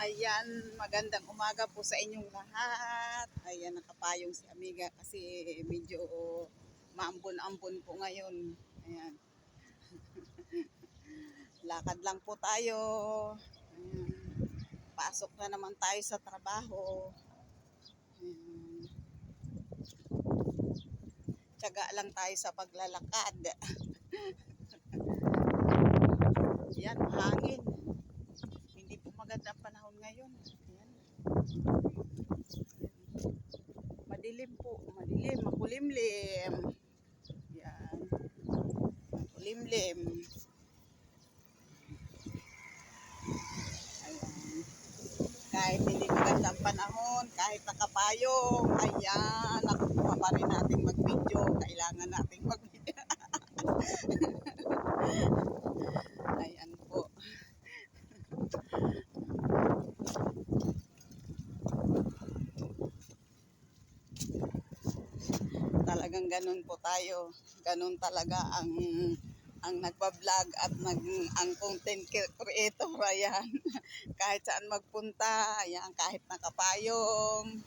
Ayan, magandang umaga po sa inyong lahat. Ayan, nakapayong si Amiga kasi medyo maambon-ambon po ngayon. Ayan, lakad lang po tayo. Ayan, pasok na naman tayo sa trabaho. Ayan, tiyaga lang tayo sa paglalakad. Ayan, mahangin. Hindi po maganda ang panahon ngayon. Ayan. Madilim po, madilim, makulimlim. Yan, makulimlim. Ayan. Kahit hindi maganda ang panahon, kahit nakapayong, ayan, nakukuha pa rin natin mag-video. Kailangan natin mag-video. Ayan po. Talagang ganun po tayo. Ganun talaga ang nagba-vlog at ang content creator. Ayan. Kahit saan magpunta, ayan, kahit nakapayong,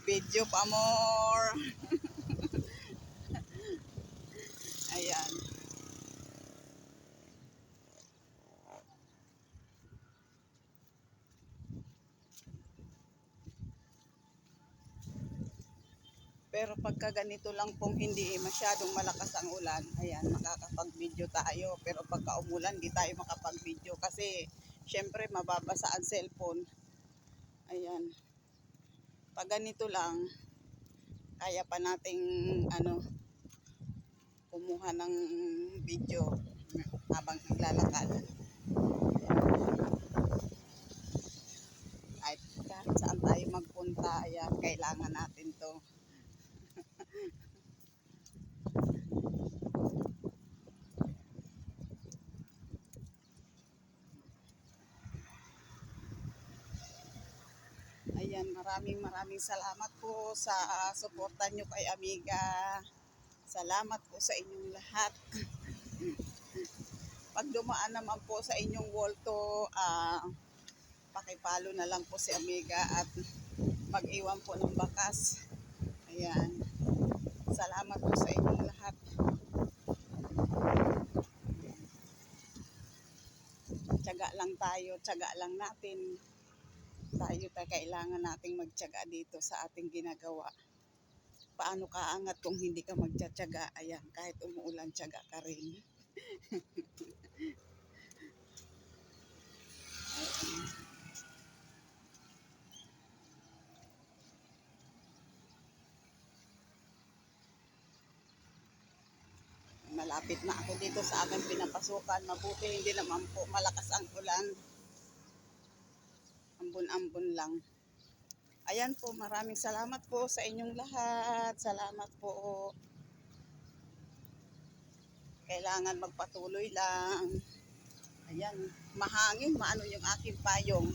video pa more. Ayan. Pero pagka ganito lang pong hindi masyadong malakas ang ulan, ayan, makakapag-video tayo. Pero pagka umulan, di tayo makapag-video kasi syempre mababasa ang cellphone. Ayan. Pag ganito lang, kaya pa nating kumuha ng video habang naglalakad. Kahit saan tayo magpunta, ayan, kailangan natin to. Ayan, maraming salamat po sa suporta nyo kay Amiga. Salamat po sa inyong lahat. Pag dumaan naman po sa inyong wall to, pakipalo na lang po si Amiga at mag-iwan po ng bakas. Ayan. Salamat po sa inyong lahat. Tiyaga lang tayo, tiyaga lang natin. Kailangan nating magtiyaga dito sa ating ginagawa. Paano kaangat kung hindi ka magtitiyaga? Ayan, kahit umuulan, tiyaga ka rin. Malapit na ako dito sa aking pinapasukan. Mabuti hindi naman po malakas ang ulan. Ambon-ambon lang. Ayan po, maraming salamat po sa inyong lahat. Salamat po. Kailangan magpatuloy lang. Ayan, mahangin, maano yung aking payong.